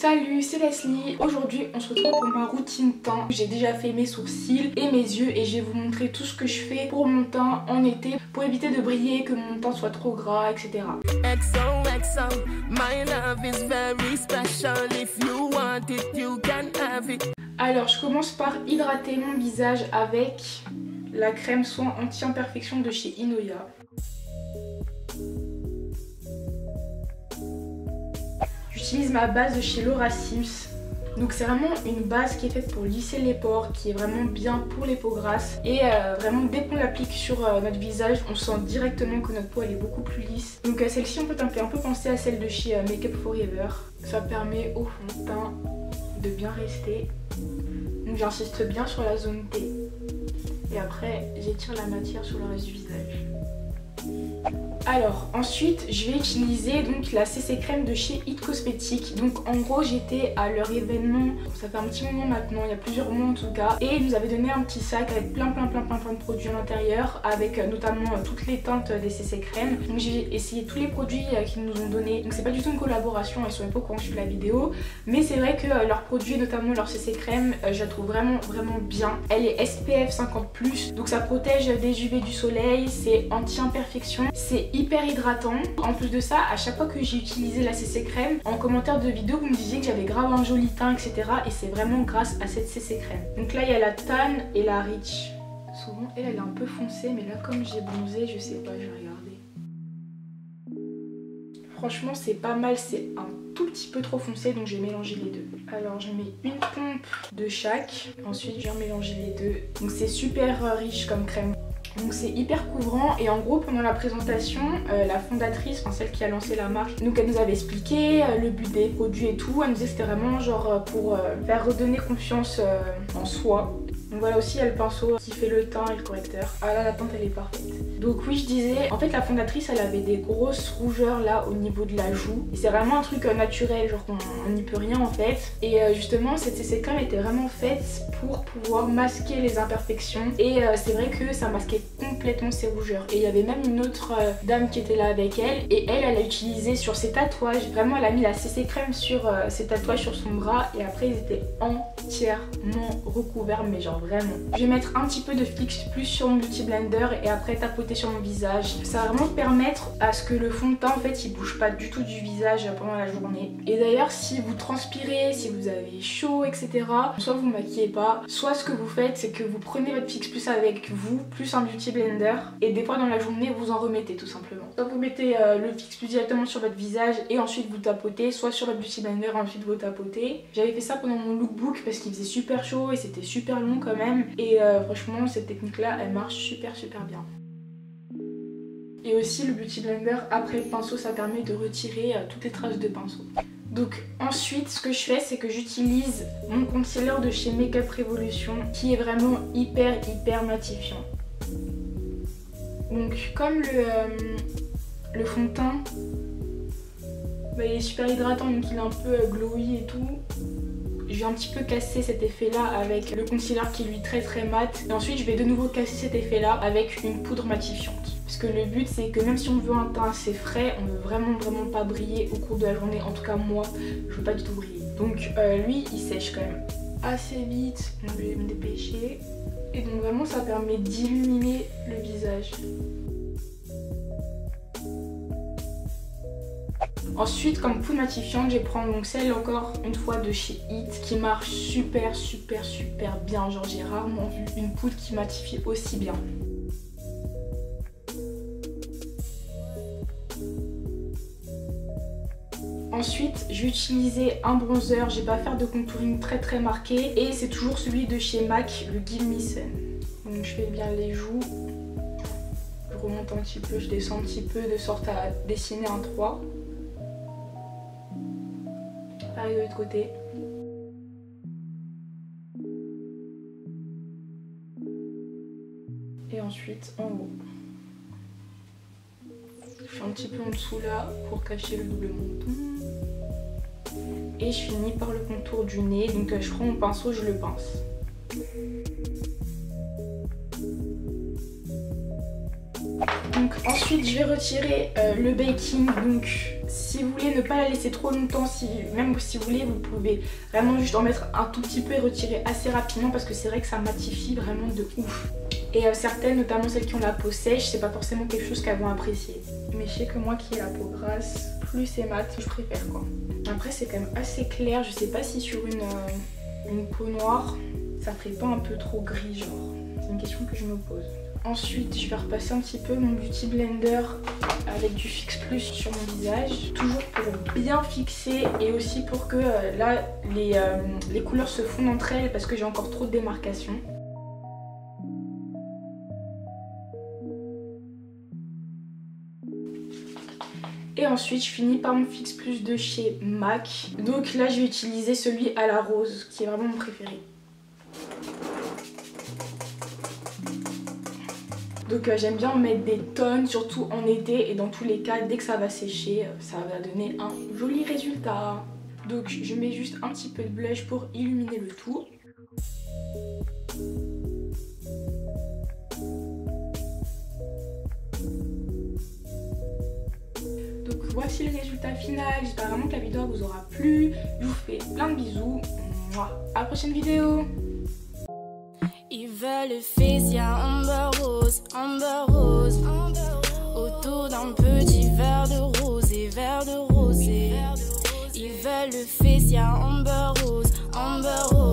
Salut, c'est Leslie. Aujourd'hui on se retrouve pour ma routine teint. J'ai déjà fait mes sourcils et mes yeux et je vais vous montrer tout ce que je fais pour mon teint en été pour éviter de briller, que mon teint soit trop gras, etc. XOXO, my love is very special. If you want it, you can have it. Alors je commence par hydrater mon visage avec la crème soin anti-imperfection de chez Inoya. J'utilise ma base de chez Laura Sims. Donc c'est vraiment une base qui est faite pour lisser les pores, qui est vraiment bien pour les peaux grasses. Et vraiment dès qu'on l'applique sur notre visage, on sent directement que notre peau elle est beaucoup plus lisse. Donc celle-ci en fait elle me fait un peu penser à celle de chez Make Up For Ever. Ça permet au fond de teint de bien rester. Donc j'insiste bien sur la zone T. Et après j'étire la matière sur le reste du visage. Alors ensuite je vais utiliser donc la CC crème de chez It Cosmetics. Donc en gros j'étais à leur événement, ça fait un petit moment maintenant, il y a plusieurs mois en tout cas, et ils nous avaient donné un petit sac avec plein de produits à l'intérieur, avec notamment toutes les teintes des CC crème. Donc j'ai essayé tous les produits qu'ils nous ont donnés. Donc c'est pas du tout une collaboration, ils sont même pas au courant que je fais la vidéo, mais c'est vrai que leurs produits, notamment leur CC crème, je la trouve vraiment bien. Elle est SPF 50+, donc ça protège des UV du soleil, c'est anti-imperfection, c'est hyper hydratant. En plus de ça, à chaque fois que j'ai utilisé la CC crème, en commentaire de vidéo vous me disiez que j'avais grave un joli teint, etc. Et c'est vraiment grâce à cette CC crème. Donc là il y a la Tan et la Rich. Souvent elle est un peu foncée, mais là comme j'ai bronzé, je sais pas, je vais regarder. Franchement c'est pas mal, c'est un tout petit peu trop foncé, donc j'ai mélangé les deux. Alors je mets une pompe de chaque, ensuite je viens mélanger les deux. Donc c'est super riche comme crème. Donc c'est hyper couvrant, et en gros pendant la présentation, la fondatrice, enfin celle qui a lancé la marque, donc elle nous avait expliqué le but des produits et tout. Elle nous disait que c'était vraiment genre pour faire redonner confiance en soi. Donc voilà, aussi il y a le pinceau qui fait le teint et le correcteur. Ah là la teinte elle est parfaite. Donc oui je disais, en fait la fondatrice elle avait des grosses rougeurs là au niveau de la joue. Et c'est vraiment un truc naturel, genre on n'y peut rien en fait. Et justement cette CC crème était vraiment faite pour pouvoir masquer les imperfections. Et c'est vrai que ça masquait complètement ses rougeurs. Et il y avait même une autre dame qui était là avec elle. Et elle a utilisé sur ses tatouages, vraiment elle a mis la CC crème sur ses tatouages sur son bras. Et après ils étaient entièrement recouverts, mais genre vraiment. Je vais mettre un petit peu de Fix Plus sur mon Beauty Blender et après tapoter sur mon visage. Ça va vraiment permettre à ce que le fond de teint en fait il bouge pas du tout du visage pendant la journée. Et d'ailleurs si vous transpirez, si vous avez chaud, etc., soit vous maquillez pas, soit ce que vous faites c'est que vous prenez votre Fix Plus avec vous, plus un Beauty Blender, et des fois dans la journée vous en remettez tout simplement. Soit vous mettez le Fix Plus directement sur votre visage et ensuite vous tapotez, soit sur votre Beauty Blender et ensuite vous tapotez. J'avais fait ça pendant mon lookbook parce qu'il faisait super chaud et c'était super long quand même, et franchement cette technique là elle marche super bien. Et aussi le Beauty Blender après le pinceau ça permet de retirer toutes les traces de pinceau. Donc ensuite ce que je fais c'est que j'utilise mon concealer de chez Make Up Revolution qui est vraiment hyper matifiant. Donc comme le fond de teint bah, il est super hydratant, donc il est un peu glowy et tout. Je vais un petit peu casser cet effet là avec le concealer qui est lui très mat. Et ensuite je vais de nouveau casser cet effet là avec une poudre matifiante. Parce que le but c'est que même si on veut un teint assez frais, on veut vraiment pas briller au cours de la journée. En tout cas moi, je veux pas du tout briller. Donc lui il sèche quand même assez vite, donc je vais me dépêcher. Et donc vraiment ça permet d'illuminer le visage. Ensuite comme poudre matifiante je vais prendre donc celle encore une fois de chez It qui marche super bien. Genre j'ai rarement vu une poudre qui matifie aussi bien. Ensuite je vais utiliser un bronzer, je vais pas faire de contouring très marqué, et c'est toujours celui de chez MAC, le Give Me Sun. Donc je fais bien les joues, je remonte un petit peu, je descends un petit peu de sorte à dessiner un 3. Pareil de l'autre côté. Et ensuite en haut. Je fais un petit peu en dessous là pour cacher le double menton. Et je finis par le contour du nez. Donc je prends mon pinceau, je le pince. Donc ensuite je vais retirer le baking. Donc si vous voulez ne pas la laisser trop longtemps, même si vous voulez, vous pouvez vraiment juste en mettre un tout petit peu et retirer assez rapidement parce que c'est vrai que ça matifie vraiment de ouf. Et certaines, notamment celles qui ont la peau sèche, c'est pas forcément quelque chose qu'elles vont apprécier. Mais je sais que moi qui ai la peau grasse, plus c'est mat, je préfère quoi. Après c'est quand même assez clair, je sais pas si sur une peau noire, ça ferait pas un peu trop gris genre. C'est une question que je me pose. Ensuite, je vais repasser un petit peu mon Beauty Blender avec du Fix Plus sur mon visage. Toujours pour bien fixer et aussi pour que là, les couleurs se fondent entre elles parce que j'ai encore trop de démarcation. Et ensuite, je finis par mon Fix Plus de chez MAC. Donc là, je vais utiliser celui à la rose qui est vraiment mon préféré. Donc j'aime bien en mettre des tonnes, surtout en été, et dans tous les cas, dès que ça va sécher, ça va donner un joli résultat. Donc je mets juste un petit peu de blush pour illuminer le tout. Donc voici le résultat final, j'espère vraiment que la vidéo vous aura plu. Je vous fais plein de bisous, à la prochaine vidéo. Ils veulent Fécia, Amber Rose, Amber Rose. Autour d'un petit verre de rosé, verre de rosé. Ils veulent Fécia, Amber Rose, Amber Rose.